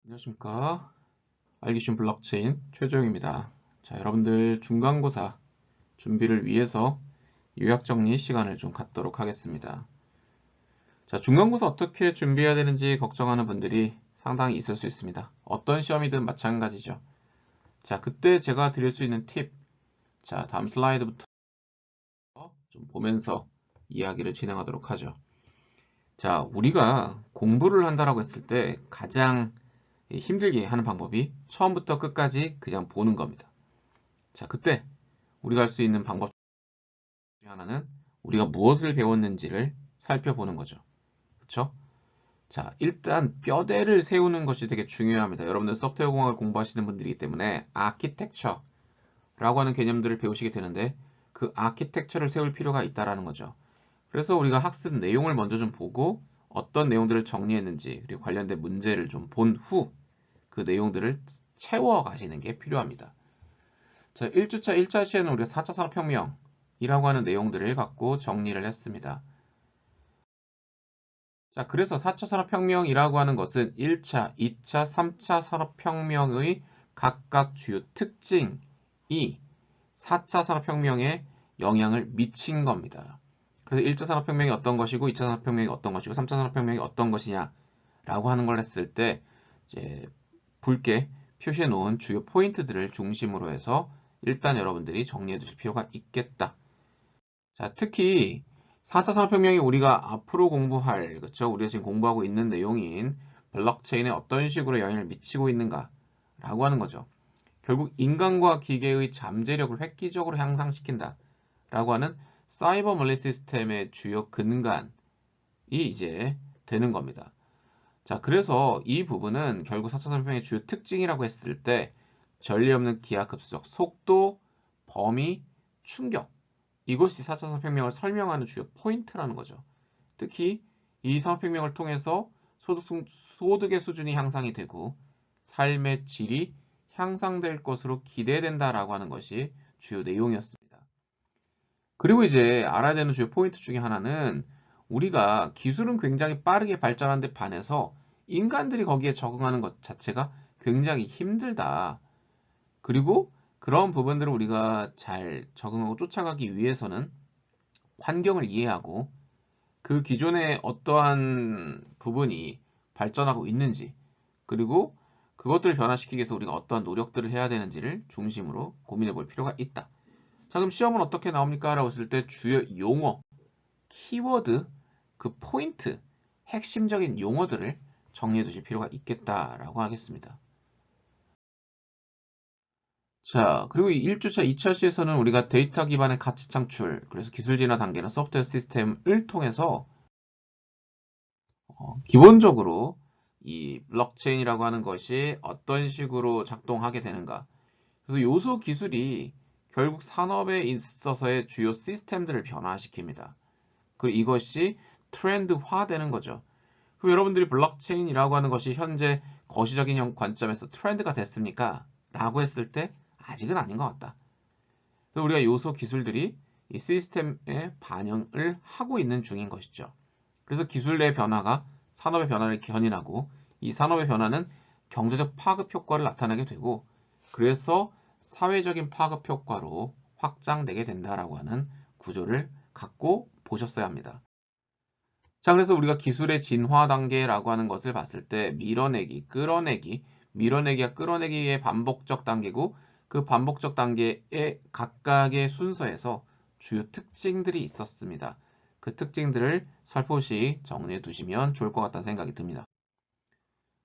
안녕하십니까. 알기 쉬운 블록체인 최조영입니다. 자, 여러분들 중간고사 준비를 위해서 요약정리 시간을 좀 갖도록 하겠습니다. 자, 중간고사 어떻게 준비해야 되는지 걱정하는 분들이 상당히 있을 수 있습니다. 어떤 시험이든 마찬가지죠. 자, 그때 제가 드릴 수 있는 팁. 자, 다음 슬라이드부터 좀 보면서 이야기를 진행하도록 하죠. 자, 우리가 공부를 한다라고 했을 때 가장 힘들게 하는 방법이 처음부터 끝까지 그냥 보는 겁니다. 자, 그때 우리가 할 수 있는 방법 중에 하나는 우리가 무엇을 배웠는지를 살펴보는 거죠. 그쵸? 자, 일단 뼈대를 세우는 것이 되게 중요합니다. 여러분들 소프트웨어 공학을 공부하시는 분들이기 때문에 아키텍처라고 하는 개념들을 배우시게 되는데 그 아키텍처를 세울 필요가 있다라는 거죠. 그래서 우리가 학습 내용을 먼저 좀 보고 어떤 내용들을 정리했는지 그리고 관련된 문제를 좀 본 후 그 내용들을 채워 가시는 게 필요합니다. 자, 1주차 1차 시에는 우리가 4차 산업혁명이라고 하는 내용들을 갖고 정리를 했습니다. 자, 그래서 4차 산업혁명이라고 하는 것은 1차, 2차, 3차 산업혁명의 각각 주요 특징이 4차 산업혁명에 영향을 미친 겁니다. 그래서 1차 산업혁명이 어떤 것이고 2차 산업혁명이 어떤 것이고 3차 산업혁명이 어떤 것이냐라고 하는 걸 했을 때 이제 붉게 표시해 놓은 주요 포인트들을 중심으로 해서 일단 여러분들이 정리해 두실 필요가 있겠다. 자, 특히 4차 산업혁명이 우리가 앞으로 공부할, 그쵸? 우리가 지금 공부하고 있는 내용인 블록체인에 어떤 식으로 영향을 미치고 있는가 라고 하는 거죠. 결국 인간과 기계의 잠재력을 획기적으로 향상시킨다 라고 하는 사이버 멀리 시스템의 주요 근간이 이제 되는 겁니다. 자, 그래서 이 부분은 결국 4차 산업혁명의 주요 특징이라고 했을 때 전례 없는 기하급수적 속도, 범위, 충격 이것이 4차 산업혁명을 설명하는 주요 포인트라는 거죠. 특히 이 산업혁명을 통해서 소득의 수준이 향상이 되고 삶의 질이 향상될 것으로 기대된다라고 하는 것이 주요 내용이었습니다. 그리고 이제 알아야 되는 주요 포인트 중에 하나는 우리가 기술은 굉장히 빠르게 발전하는 데 반해서 인간들이 거기에 적응하는 것 자체가 굉장히 힘들다. 그리고 그런 부분들을 우리가 잘 적응하고 쫓아가기 위해서는 환경을 이해하고 그 기존의 어떠한 부분이 발전하고 있는지 그리고 그것들을 변화시키기 위해서 우리가 어떠한 노력들을 해야 되는지를 중심으로 고민해 볼 필요가 있다. 자, 그럼 시험은 어떻게 나옵니까? 라고 했을 때 주요 용어, 키워드, 그 포인트, 핵심적인 용어들을 정리해 두실 필요가 있겠다라고 하겠습니다. 자, 그리고 1주차, 2차 시에서는 우리가 데이터 기반의 가치 창출, 그래서 기술 진화 단계나 소프트웨어 시스템을 통해서 기본적으로 이 블록체인이라고 하는 것이 어떤 식으로 작동하게 되는가. 그래서 요소 기술이 결국 산업에 있어서의 주요 시스템들을 변화시킵니다. 그리고 이것이 트렌드화되는 거죠. 그럼 여러분들이 블록체인이라고 하는 것이 현재 거시적인 관점에서 트렌드가 됐습니까? 라고 했을 때 아직은 아닌 것 같다. 그래서 우리가 요소 기술들이 이 시스템에 반영을 하고 있는 중인 것이죠. 그래서 기술 내 변화가 산업의 변화를 견인하고 이 산업의 변화는 경제적 파급 효과를 나타내게 되고 그래서 사회적인 파급 효과로 확장되게 된다라고 하는 구조를 갖고 보셨어야 합니다. 자, 그래서 우리가 기술의 진화 단계라고 하는 것을 봤을 때 밀어내기, 끌어내기, 밀어내기와 끌어내기의 반복적 단계고 그 반복적 단계의 각각의 순서에서 주요 특징들이 있었습니다. 그 특징들을 살포시 정리해 두시면 좋을 것 같다는 생각이 듭니다.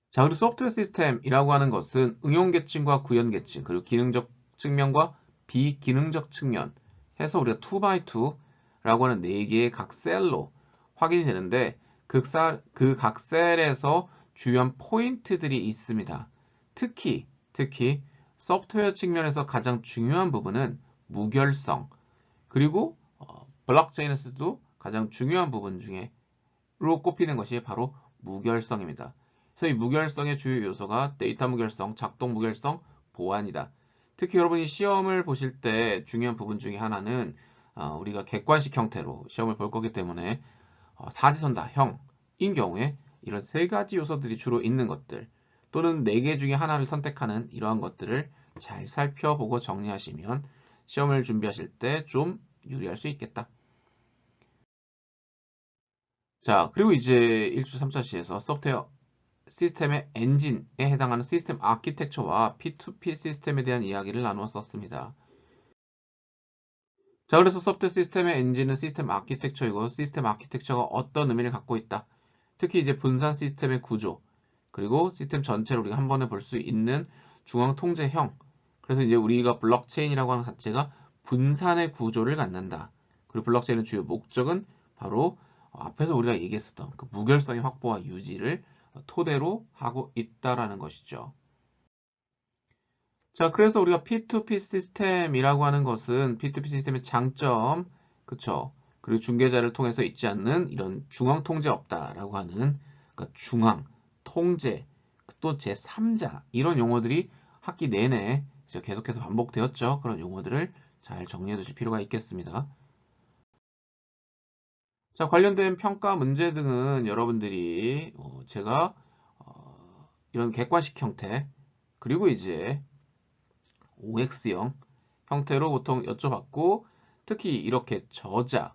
자, 그리고 소프트웨어 시스템이라고 하는 것은 응용 계층과 구현 계층, 그리고 기능적 측면과 비기능적 측면 해서 우리가 2x2라고 하는 4개의 각 셀로 확인이 되는데 그 각 셀에서 주요한 포인트들이 있습니다. 특히 소프트웨어 측면에서 가장 중요한 부분은 무결성 그리고 블록체인에서도 가장 중요한 부분 중에로 꼽히는 것이 바로 무결성입니다. 그래서 이 무결성의 주요 요소가 데이터 무결성, 작동 무결성, 보안이다. 특히 여러분이 시험을 보실 때 중요한 부분 중에 하나는 우리가 객관식 형태로 시험을 볼 거기 때문에 사지선다형인 경우에 이런 세 가지 요소들이 주로 있는 것들 또는 4개 중에 하나를 선택하는 이러한 것들을 잘 살펴보고 정리하시면 시험을 준비하실 때 좀 유리할 수 있겠다. 자, 그리고 이제 1주 3차 시에서 소프트웨어 시스템의 엔진에 해당하는 시스템 아키텍처와 P2P 시스템에 대한 이야기를 나누었었습니다. 자, 그래서 소프트웨어 시스템의 엔진은 시스템 아키텍처이고 시스템 아키텍처가 어떤 의미를 갖고 있다. 특히 이제 분산 시스템의 구조, 그리고 시스템 전체를 우리가 한 번에 볼 수 있는 중앙 통제형. 그래서 이제 우리가 블록체인이라고 하는 자체가 분산의 구조를 갖는다. 그리고 블록체인의 주요 목적은 바로 앞에서 우리가 얘기했었던 그 무결성의 확보와 유지를 토대로 하고 있다라는 것이죠. 자, 그래서 우리가 P2P 시스템이라고 하는 것은 P2P 시스템의 장점, 그쵸? 그리고 중개자를 통해서 있지 않는 이런 중앙 통제 없다라고 하는 그러니까 중앙, 통제, 또 제3자 이런 용어들이 학기 내내 계속해서 반복되었죠. 그런 용어들을 잘 정리해 두실 필요가 있겠습니다. 자, 관련된 평가 문제 등은 여러분들이 제가 이런 객관식 형태 그리고 이제 OX형 형태로 보통 여쭤봤고 특히 이렇게 저자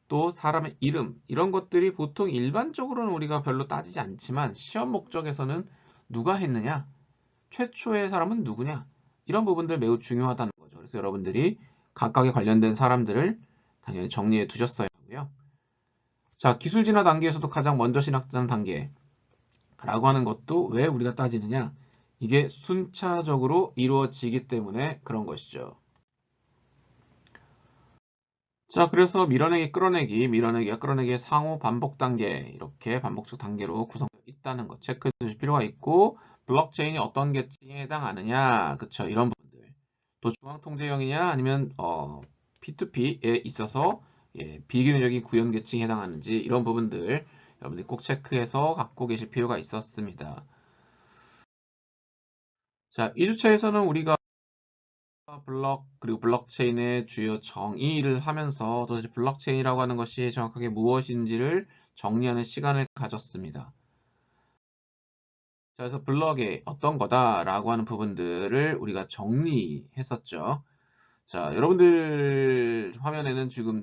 또 사람의 이름 이런 것들이 보통 일반적으로는 우리가 별로 따지지 않지만 시험 목적에서는 누가 했느냐 최초의 사람은 누구냐 이런 부분들 매우 중요하다는 거죠. 그래서 여러분들이 각각의 관련된 사람들을 당연히 정리해 두셨어야 하고요. 자, 기술 진화 단계에서도 가장 먼저 진학하는 단계라고 하는 것도 왜 우리가 따지느냐 이게 순차적으로 이루어지기 때문에 그런 것이죠. 자, 그래서 밀어내기, 끌어내기, 밀어내기와 끌어내기의 상호 반복 단계, 이렇게 반복적 단계로 구성되어 있다는 것 체크해 두실 필요가 있고, 블록체인이 어떤 계층에 해당하느냐, 그쵸, 이런 부분들. 또 중앙통제형이냐, 아니면, P2P에 있어서, 비기능적인 구현 계층에 해당하는지, 이런 부분들, 여러분들이 꼭 체크해서 갖고 계실 필요가 있었습니다. 자, 2주차에서는 우리가 블록 그리고 블록체인의 주요 정의를 하면서 도대체 블록체인이라고 하는 것이 정확하게 무엇인지를 정리하는 시간을 가졌습니다. 자, 그래서 블록이 어떤 거다라고 하는 부분들을 우리가 정리했었죠. 자, 여러분들 화면에는 지금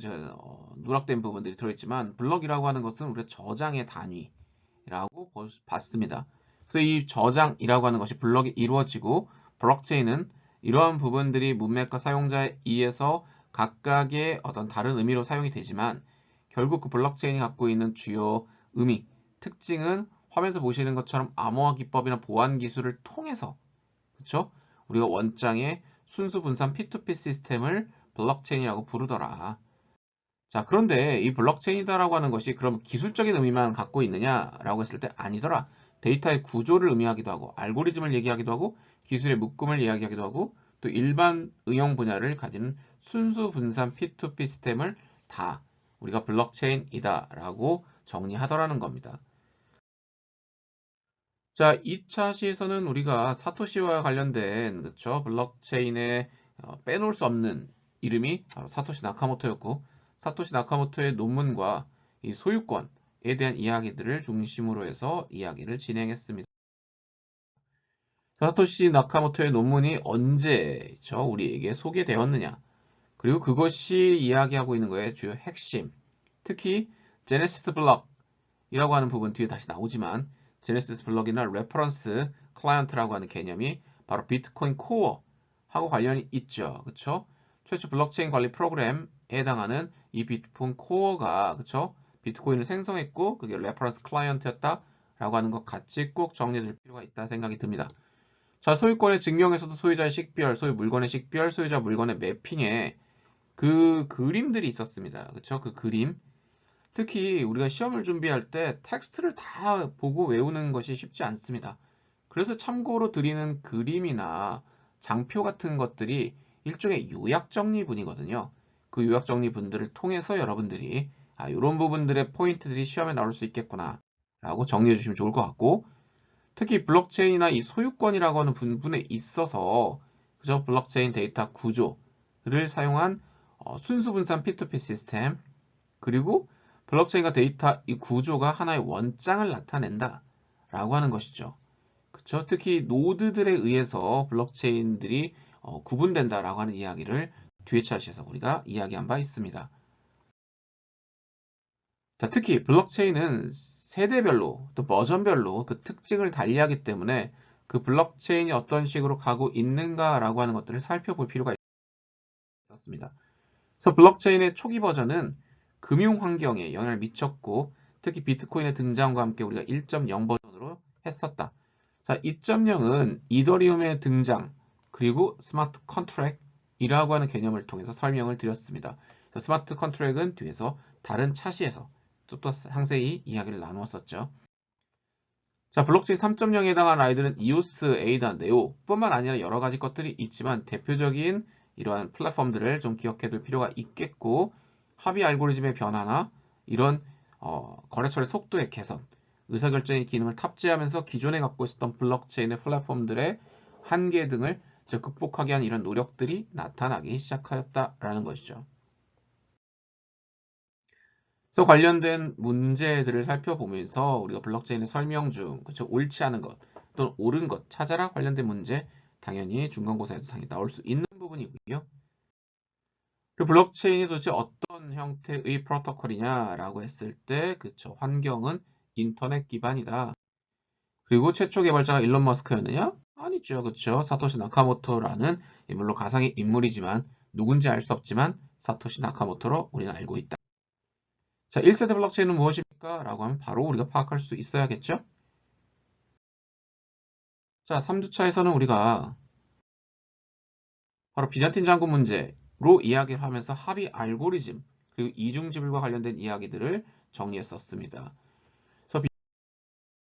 누락된 부분들이 들어있지만 블록이라고 하는 것은 우리가 저장의 단위라고 봤습니다. 그래서 이 저장이라고 하는 것이 블록이 이루어지고 블록체인은 이러한 부분들이 문맥과 사용자에 의해서 각각의 어떤 다른 의미로 사용이 되지만 결국 그 블록체인이 갖고 있는 주요 의미, 특징은 화면에서 보시는 것처럼 암호화 기법이나 보안 기술을 통해서 그렇죠? 우리가 원장의 순수 분산 P2P 시스템을 블록체인이라고 부르더라. 자, 그런데 이 블록체인이다라고 하는 것이 그럼 기술적인 의미만 갖고 있느냐라고 했을 때 아니더라. 데이터의 구조를 의미하기도 하고 알고리즘을 얘기하기도 하고 기술의 묶음을 이야기하기도 하고 또 일반 응용 분야를 가진 순수 분산 P2P 시스템을 다 우리가 블록체인이다라고 정리하더라는 겁니다. 자, 2차 시에서는 우리가 사토시와 관련된 그쵸? 블록체인에 빼놓을 수 없는 이름이 바로 사토시 나카모토였고 사토시 나카모토의 논문과 이 소유권에 대한 이야기들을 중심으로 해서 이야기를 진행했습니다. 사토시 나카모토의 논문이 언제 우리에게 소개되었느냐 그리고 그것이 이야기하고 있는 거의 주요 핵심 특히 제네시스 블록이라고 하는 부분 뒤에 다시 나오지만 제네시스 블록이나 레퍼런스 클라이언트라고 하는 개념이 바로 비트코인 코어하고 관련이 있죠. 그쵸? 최초 블록체인 관리 프로그램에 해당하는 이 비트코인 코어가 그쵸? 비트코인을 생성했고 그게 레퍼런스 클라이언트였다라고 하는 것 같이 꼭 정리해 둘 필요가 있다 생각이 듭니다. 자, 소유권의 증명에서도 소유자의 식별, 소유 물건의 식별, 소유자 물건의 매핑에 그 그림들이 있었습니다. 그쵸? 그 그림. 특히 우리가 시험을 준비할 때 텍스트를 다 보고 외우는 것이 쉽지 않습니다. 그래서 참고로 드리는 그림이나 장표 같은 것들이 일종의 요약정리분이거든요. 그 요약정리분들을 통해서 여러분들이 이런 부분들의 포인트들이 시험에 나올 수 있겠구나 라고 정리해 주시면 좋을 것 같고 특히 블록체인이나 이 소유권이라고 하는 부분에 있어서 그저 블록체인 데이터 구조를 사용한 순수 분산 P2P 시스템 그리고 블록체인과 데이터 이 구조가 하나의 원장을 나타낸다 라고 하는 것이죠. 그쵸? 특히 노드들에 의해서 블록체인들이 구분된다라고 하는 이야기를 뒤에 차트에서 우리가 이야기한 바 있습니다. 자, 특히 블록체인은 세대별로 또 버전별로 그 특징을 달리하기 때문에 그 블록체인이 어떤 식으로 가고 있는가라고 하는 것들을 살펴볼 필요가 있었습니다. 그래서 블록체인의 초기 버전은 금융 환경에 영향을 미쳤고 특히 비트코인의 등장과 함께 우리가 1.0 버전으로 했었다. 자, 2.0은 이더리움의 등장 그리고 스마트 컨트랙이라고 하는 개념을 통해서 설명을 드렸습니다. 스마트 컨트랙은 뒤에서 다른 차시에서 또 상세히 이야기를 나누었었죠. 자, 블록체인 3.0에 해당한 아이들은 이오스, 에이다, 네오 뿐만 아니라 여러 가지 것들이 있지만 대표적인 이러한 플랫폼들을 좀 기억해 둘 필요가 있겠고 합의 알고리즘의 변화나 이런 거래처의 속도의 개선, 의사결정의 기능을 탑재하면서 기존에 갖고 있었던 블록체인의 플랫폼들의 한계 등을 극복하기 위한 이런 노력들이 나타나기 시작하였다라는 것이죠. 그래서 관련된 문제들을 살펴보면서 우리가 블록체인의 설명 중 그쵸? 옳지 않은 것 또는 옳은 것 찾아라 관련된 문제 당연히 중간고사에도 당연히 나올 수 있는 부분이고요. 그리고 블록체인이 도대체 어떤 형태의 프로토콜이냐라고 했을 때 그쵸? 환경은 인터넷 기반이다. 그리고 최초 개발자가 일론 머스크였느냐? 아니죠. 그쵸? 사토시 나카모토라는 물론 가상의 인물이지만 누군지 알 수 없지만 사토시 나카모토로 우리는 알고 있다. 자, 1세대 블록체인은 무엇입니까? 라고 하면 바로 우리가 파악할 수 있어야겠죠? 자, 3주차에서는 우리가 바로 비잔틴 장군 문제로 이야기를 하면서 합의 알고리즘 그리고 이중지불과 관련된 이야기들을 정리했었습니다. 그래서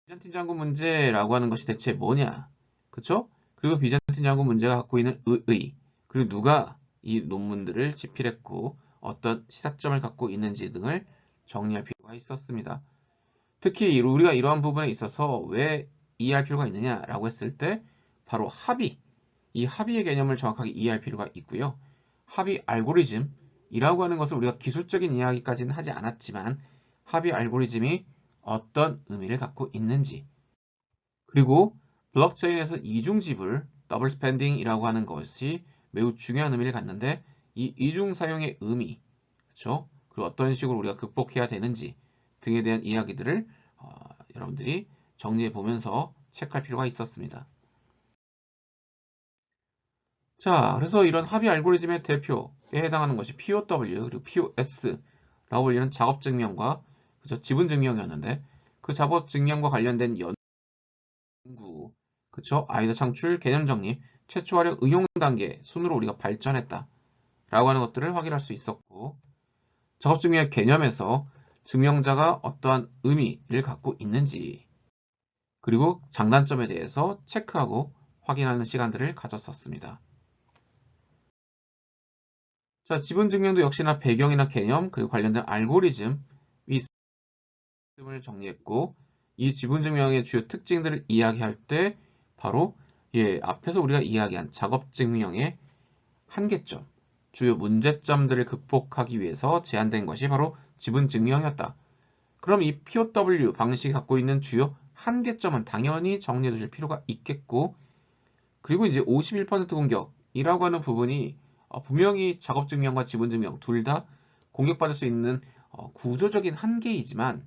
비잔틴 장군 문제라고 하는 것이 대체 뭐냐? 그쵸? 그리고 비잔틴 장군 문제가 갖고 있는 의의 그리고 누가 이 논문들을 집필했고 어떤 시사점을 갖고 있는지 등을 정리할 필요가 있었습니다. 특히 우리가 이러한 부분에 있어서 왜 이해할 필요가 있느냐라고 했을 때 바로 합의, 이 합의의 개념을 정확하게 이해할 필요가 있고요. 합의 알고리즘이라고 하는 것을 우리가 기술적인 이야기까지는 하지 않았지만 합의 알고리즘이 어떤 의미를 갖고 있는지 그리고 블록체인에서 이중지불, 더블 스펜딩이라고 하는 것이 매우 중요한 의미를 갖는데 이 이중 사용의 의미, 그렇죠? 그리고 어떤 식으로 우리가 극복해야 되는지 등에 대한 이야기들을 여러분들이 정리해 보면서 체크할 필요가 있었습니다. 자, 그래서 이런 합의 알고리즘의 대표에 해당하는 것이 POW 그리고 POS라고 불리는 작업 증명과 그죠? 지분 증명이었는데 그 작업 증명과 관련된 연구, 그쵸? 아이디어 창출, 개념 정립, 최초 활용 응용 단계 순으로 우리가 발전했다라고 하는 것들을 확인할 수 있었고 작업 증명의 개념에서 증명자가 어떠한 의미를 갖고 있는지 그리고 장단점에 대해서 체크하고 확인하는 시간들을 가졌었습니다. 자, 지분 증명도 역시나 배경이나 개념 그리고 관련된 알고리즘이 있음을 정리했고 이 지분 증명의 주요 특징들을 이야기할 때 바로 앞에서 우리가 이야기한 작업 증명의 한계점, 주요 문제점들을 극복하기 위해서 제안된 것이 바로 지분 증명이었다. 그럼 이 POW 방식이 갖고 있는 주요 한계점은 당연히 정리해 두실 필요가 있겠고 그리고 이제 51% 공격이라고 하는 부분이 분명히 작업 증명과 지분 증명 둘 다 공격받을 수 있는 구조적인 한계이지만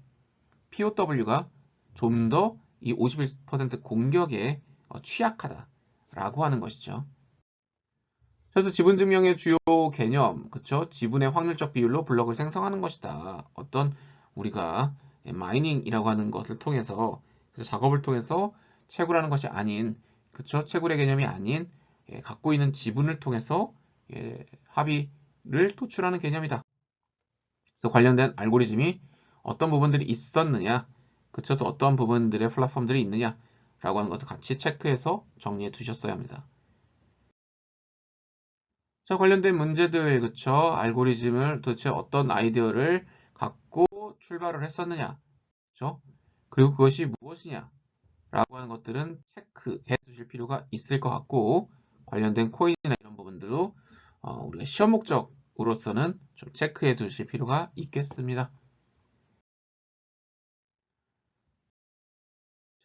POW가 좀 더 이 51% 공격에 취약하다라고 하는 것이죠. 그래서 지분 증명의 주요 개념, 그쵸? 지분의 확률적 비율로 블록을 생성하는 것이다. 어떤 우리가 마이닝이라고 하는 것을 통해서 그래서 작업을 통해서 채굴하는 것이 아닌, 그쵸? 채굴의 개념이 아닌 갖고 있는 지분을 통해서 합의를 도출하는 개념이다. 그래서 관련된 알고리즘이 어떤 부분들이 있었느냐, 그쵸? 또 어떤 부분들의 플랫폼들이 있느냐라고 하는 것을 같이 체크해서 정리해 두셨어야 합니다. 자, 관련된 문제들, 그쵸? 알고리즘을 도대체 어떤 아이디어를 갖고 출발을 했었느냐, 그쵸? 그리고 그것이 무엇이냐, 라고 하는 것들은 체크해 두실 필요가 있을 것 같고, 관련된 코인이나 이런 부분들도 우리가 시험 목적으로서는 좀 체크해 두실 필요가 있겠습니다.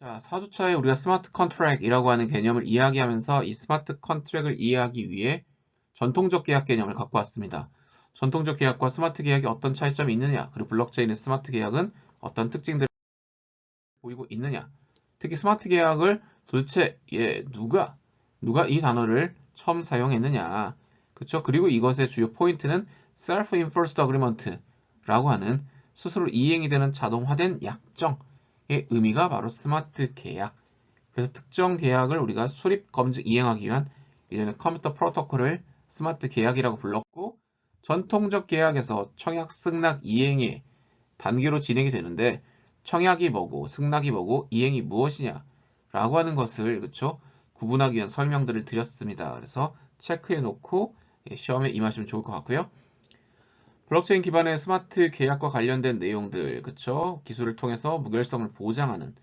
자, 4주차에 우리가 스마트 컨트랙이라고 하는 개념을 이야기하면서 이 스마트 컨트랙을 이해하기 위해 전통적 계약 개념을 갖고 왔습니다. 전통적 계약과 스마트 계약이 어떤 차이점이 있느냐, 그리고 블록체인의 스마트 계약은 어떤 특징들을 보이고 있느냐, 특히 스마트 계약을 도대체 누가 이 단어를 처음 사용했느냐, 그쵸? 그리고 이것의 주요 포인트는 Self-Enforced Agreement라고 하는 스스로 이행이 되는 자동화된 약정의 의미가 바로 스마트 계약. 그래서 특정 계약을 우리가 수립, 검증, 이행하기 위한 이전에 컴퓨터 프로토콜을 스마트 계약이라고 불렀고, 전통적 계약에서 청약, 승낙, 이행의 단계로 진행이 되는데, 청약이 뭐고 승낙이 뭐고 이행이 무엇이냐 라고 하는 것을 그쵸? 구분하기 위한 설명들을 드렸습니다. 그래서 체크해 놓고 시험에 임하시면 좋을 것 같고요. 블록체인 기반의 스마트 계약과 관련된 내용들, 그쵸? 기술을 통해서 무결성을 보장하는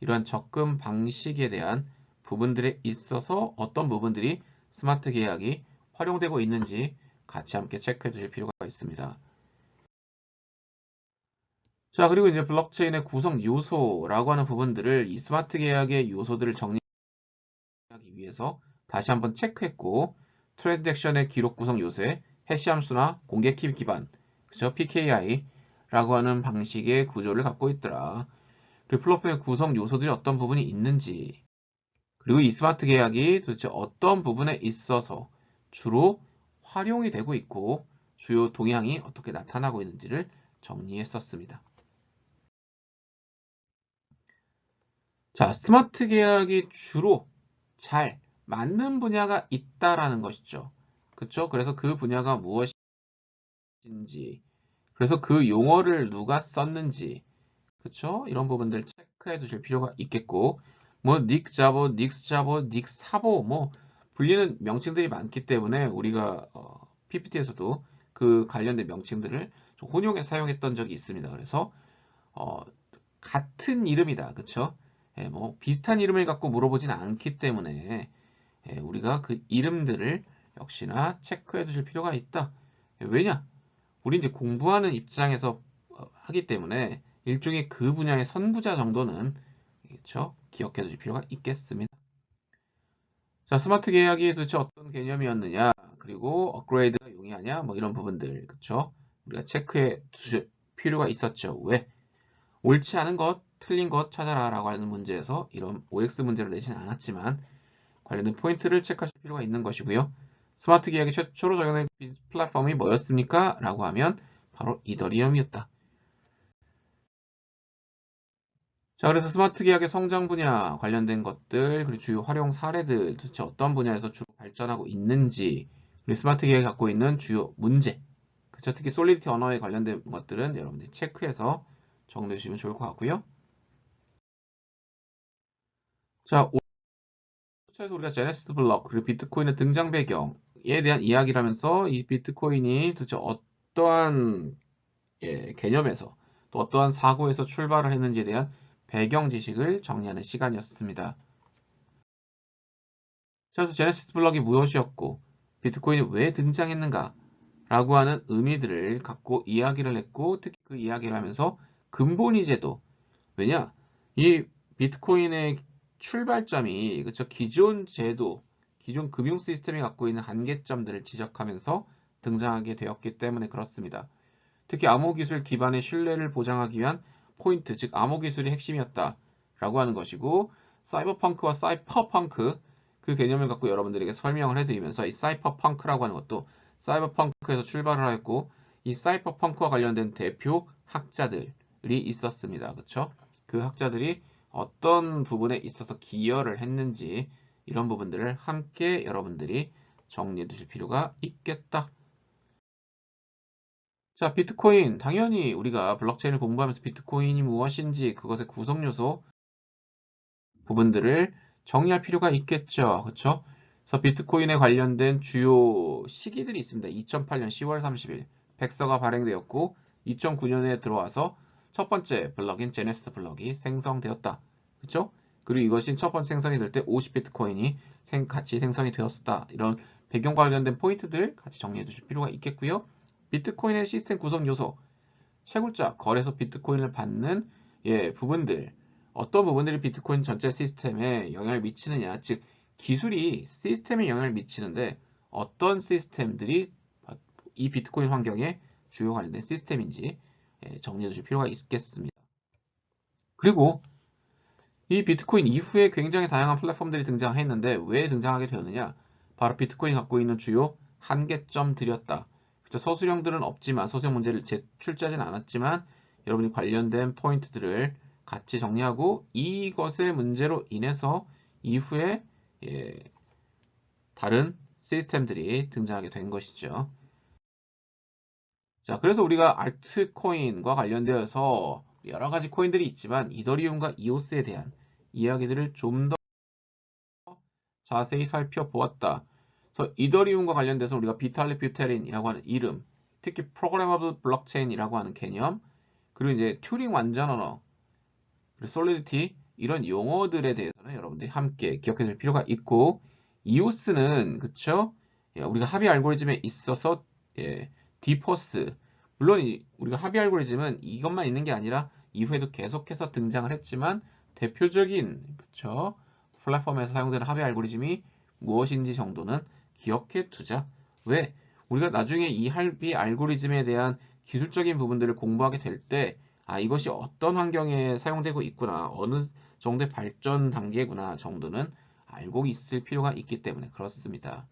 이러한 접근 방식에 대한 부분들에 있어서 어떤 부분들이 스마트 계약이 활용되고 있는지 같이 함께 체크해 주실 필요가 있습니다. 자, 그리고 이제 블록체인의 구성 요소라고 하는 부분들을 이 스마트 계약의 요소들을 정리하기 위해서 다시 한번 체크했고, 트랜잭션의 기록 구성 요소에 해시 함수나 공개 키 기반, 그죠? PKI라고 하는 방식의 구조를 갖고 있더라. 그리고 플랫폼의 구성 요소들이 어떤 부분이 있는지, 그리고 이 스마트 계약이 도대체 어떤 부분에 있어서 주로 활용이 되고 있고, 주요 동향이 어떻게 나타나고 있는지를 정리했었습니다. 자, 스마트 계약이 주로 잘 맞는 분야가 있다라는 것이죠. 그렇죠? 그래서 그 분야가 무엇인지, 그래서 그 용어를 누가 썼는지, 그렇죠? 이런 부분들 체크해 두실 필요가 있겠고, 뭐 닉 자보, 닉스 자보, 닉 사보 뭐 불리는 명칭들이 많기 때문에 우리가 PPT에서도 그 관련된 명칭들을 좀 혼용해 사용했던 적이 있습니다. 그래서 어, 같은 이름이다. 그쵸? 예, 뭐 비슷한 이름을 갖고 물어보진 않기 때문에 우리가 그 이름들을 역시나 체크해 두실 필요가 있다. 왜냐? 우리 이제 공부하는 입장에서 하기 때문에 일종의 그 분야의 선구자 정도는 그렇죠? 기억해 두실 필요가 있겠습니다. 자, 스마트 계약이 도대체 어떤 개념이었느냐? 그리고 업그레이드가 용이하냐? 뭐 이런 부분들, 그렇죠? 우리가 체크해 두실 필요가 있었죠. 왜? 옳지 않은 것, 틀린 것 찾아라 라고 하는 문제에서 이런 OX 문제를 내지는 않았지만 관련된 포인트를 체크하실 필요가 있는 것이고요. 스마트 계약이 최초로 적용된 플랫폼이 뭐였습니까? 라고 하면 바로 이더리움이었다. 자, 그래서 스마트 계약의 성장 분야 관련된 것들, 그리고 주요 활용 사례들, 도대체 어떤 분야에서 주로 발전하고 있는지, 그리고 스마트 계약이 갖고 있는 주요 문제, 그쵸? 특히 솔리디티 언어에 관련된 것들은 여러분들이 체크해서 정리해 주시면 좋을 것 같고요. 자, 차에서 우리가 제네시스 블록 그리고 비트코인의 등장 배경에 대한 이야기를 하면서 이 비트코인이 도대체 어떠한 개념에서 또 어떠한 사고에서 출발을 했는지에 대한 배경 지식을 정리하는 시간이었습니다. 그래서 제네시스 블록이 무엇이었고 비트코인이 왜 등장했는가 라고 하는 의미들을 갖고 이야기를 했고, 특히 그 이야기를 하면서 근본이 제도, 왜냐? 이 비트코인의 출발점이 그쵸? 기존 제도, 기존 금융 시스템이 갖고 있는 한계점들을 지적하면서 등장하게 되었기 때문에 그렇습니다. 특히 암호 기술 기반의 신뢰를 보장하기 위한 포인트, 즉 암호 기술이 핵심이었다라고 하는 것이고, 사이버펑크와 사이퍼펑크 그 개념을 갖고 여러분들에게 설명을 해드리면서 이 사이퍼펑크라고 하는 것도 사이버펑크에서 출발을 하였고, 이 사이퍼펑크와 관련된 대표 학자들이 있었습니다. 그렇죠? 그 학자들이 어떤 부분에 있어서 기여를 했는지 이런 부분들을 함께 여러분들이 정리해 두실 필요가 있겠다. 자, 비트코인. 당연히 우리가 블록체인을 공부하면서 비트코인이 무엇인지 그것의 구성 요소 부분들을 정리할 필요가 있겠죠. 그렇죠? 그래서 비트코인에 관련된 주요 시기들이 있습니다. 2008년 10월 30일 백서가 발행되었고 2009년에 들어와서 첫 번째 블록인 제네시스 블록이 생성되었다. 그렇죠? 그리고 이것이 첫 번째 생성이 될 때 50비트코인이 같이 생성이 되었다. 이런 배경과 관련된 포인트들 같이 정리해 두실 필요가 있겠고요. 비트코인의 시스템 구성 요소, 채굴자, 거래소 비트코인을 받는 부분들, 어떤 부분들이 비트코인 전체 시스템에 영향을 미치느냐, 즉 기술이 시스템에 영향을 미치는데 어떤 시스템들이 이 비트코인 환경에 주요 관련된 시스템인지 정리해 주실 필요가 있겠습니다. 그리고 이 비트코인 이후에 굉장히 다양한 플랫폼들이 등장했는데 왜 등장하게 되었느냐? 바로 비트코인이 갖고 있는 주요 한계점들이었다. 그렇죠? 서술형들은 없지만 서술형 문제를 제출자진 않았지만 여러분이 관련된 포인트들을 같이 정리하고 이것의 문제로 인해서 이후에 다른 시스템들이 등장하게 된 것이죠. 자, 그래서 우리가 알트코인과 관련되어서 여러 가지 코인들이 있지만 이더리움과 이오스에 대한 이야기들을 좀 더 자세히 살펴보았다. 그래서 이더리움과 관련돼서 우리가 비탈릭 뷰테린이라고 하는 이름, 특히 프로그래머블 블록체인이라고 하는 개념, 그리고 이제 튜링 완전 언어, 그리고 솔리디티 이런 용어들에 대해서는 여러분들이 함께 기억해 둘 필요가 있고 이오스는 그쵸? 우리가 합의 알고리즘에 있어서 디포스 물론 우리가 합의 알고리즘은 이것만 있는 게 아니라 이후에도 계속해서 등장을 했지만 대표적인 그쵸? 플랫폼에서 사용되는 합의 알고리즘이 무엇인지 정도는 기억해 두자. 왜? 우리가 나중에 이 합의 알고리즘에 대한 기술적인 부분들을 공부하게 될 때, 이것이 어떤 환경에 사용되고 있구나, 어느 정도의 발전 단계구나 정도는 알고 있을 필요가 있기 때문에 그렇습니다.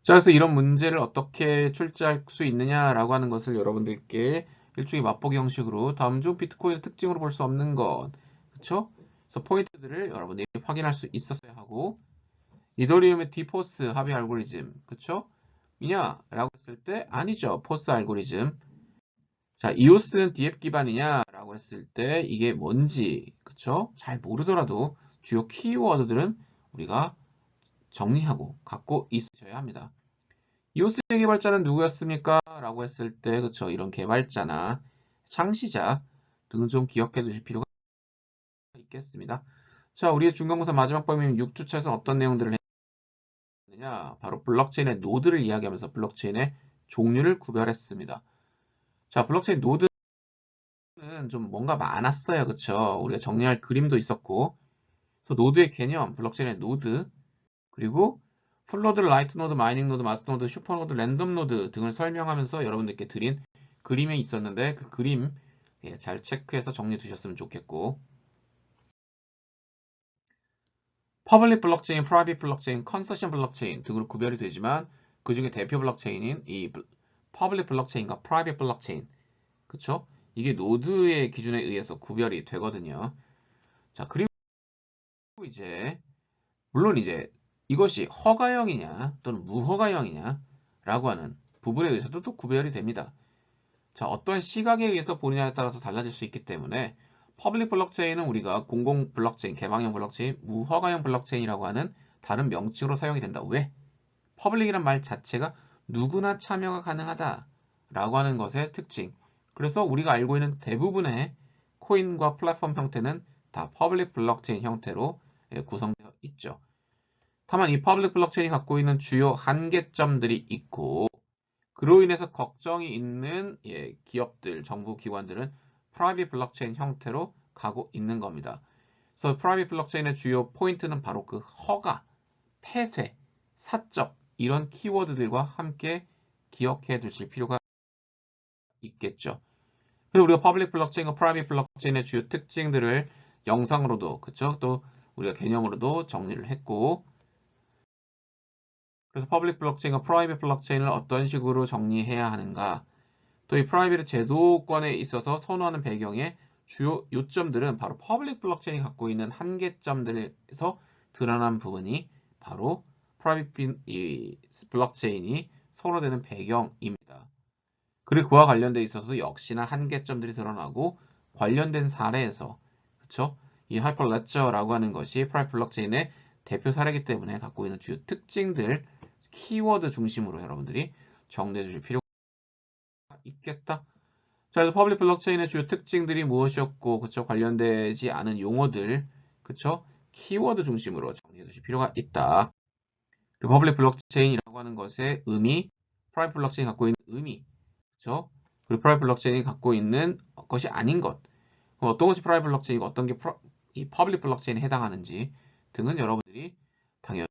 자, 그래서 이런 문제를 어떻게 출제할 수 있느냐라고 하는 것을 여러분들께 일종의 맛보기 형식으로 다음 중 비트코인의 특징으로 볼 수 없는 것, 그쵸? 그래서 포인트들을 여러분들이 확인할 수 있었어야 하고, 이더리움의 디포스 합의 알고리즘, 그쵸? 이냐? 라고 했을 때 아니죠. 포스 알고리즘. 자, 이오스는 디앱 기반이냐? 라고 했을 때 이게 뭔지, 그쵸? 잘 모르더라도 주요 키워드들은 우리가 정리하고 갖고 있으셔야 합니다. 이오스의 개발자는 누구였습니까? 라고 했을 때, 그쵸? 이런 개발자나 창시자 등을 좀 기억해 두실 필요가 있겠습니다. 자, 우리의 중간고사 마지막 범위는 6주차에서 어떤 내용들을 했느냐? 바로 블록체인의 노드를 이야기하면서 블록체인의 종류를 구별했습니다. 자, 블록체인 노드는 좀 뭔가 많았어요. 그쵸? 우리가 정리할 그림도 있었고, 그래서 노드의 개념, 블록체인의 노드, 그리고 풀노드, 라이트 노드, 마이닝 노드, 마스터 노드, 슈퍼 노드, 랜덤 노드 등을 설명하면서 여러분들께 드린 그림에 있었는데 그 그림 잘 체크해서 정리해 두셨으면 좋겠고 퍼블릭 블록체인, 프라이빗 블록체인, 컨소시엄 블록체인 등으로 구별이 되지만 그 중에 대표 블록체인인 이 퍼블릭 블록체인과 프라이빗 블록체인 그쵸? 이게 노드의 기준에 의해서 구별이 되거든요. 자, 그리고 이제 물론 이제 이것이 허가형이냐 또는 무허가형이냐 라고 하는 부분에 의해서도 또 구별이 됩니다. 자, 어떤 시각에 의해서 보느냐에 따라서 달라질 수 있기 때문에 퍼블릭 블록체인은 우리가 공공 블록체인, 개방형 블록체인, 무허가형 블록체인이라고 하는 다른 명칭으로 사용이 된다. 왜? 퍼블릭이란 말 자체가 누구나 참여가 가능하다 라고 하는 것의 특징. 그래서 우리가 알고 있는 대부분의 코인과 플랫폼 형태는 다 퍼블릭 블록체인 형태로 구성되어 있죠. 다만 이 퍼블릭 블록체인이 갖고 있는 주요 한계점들이 있고 그로 인해서 걱정이 있는 기업들, 정부 기관들은 프라이빗 블록체인 형태로 가고 있는 겁니다. 그래서 프라이빗 블록체인의 주요 포인트는 바로 그 허가, 폐쇄, 사적 이런 키워드들과 함께 기억해 두실 필요가 있겠죠. 그리고 우리가 퍼블릭 블록체인과 프라이빗 블록체인의 주요 특징들을 영상으로도 그쵸? 또 우리가 개념으로도 정리를 했고 그래서 퍼블릭 블록체인과 프라이빗 블록체인을 어떤 식으로 정리해야 하는가 또 이 프라이빗 제도권에 있어서 선호하는 배경의 주요 요점들은 바로 퍼블릭 블록체인이 갖고 있는 한계점들에서 드러난 부분이 바로 프라이빗 블록체인이 선호되는 배경입니다. 그리고 그와 관련돼 있어서 역시나 한계점들이 드러나고 관련된 사례에서 그쵸? 이 하이퍼레저라고 하는 것이 프라이빗 블록체인의 대표 사례이기 때문에 갖고 있는 주요 특징들 키워드 중심으로 여러분들이 정리해 주실 필요가 있겠다. 자, 그래서 퍼블릭 블록체인의 주요 특징들이 무엇이었고, 그쵸? 관련되지 않은 용어들, 그쵸? 키워드 중심으로 정리해 두실 필요가 있다. 그리고 퍼블릭 블록체인이라고 하는 것의 의미, 프라이빗 블록체인이 갖고 있는 의미, 그쵸? 그리고 프라이빗 블록체인이 갖고 있는 것이 아닌 것, 그럼 어떤 것이 프라이빗 블록체인이고 어떤 게 이 퍼블릭 블록체인에 해당하는지 등은 여러분들이 당연히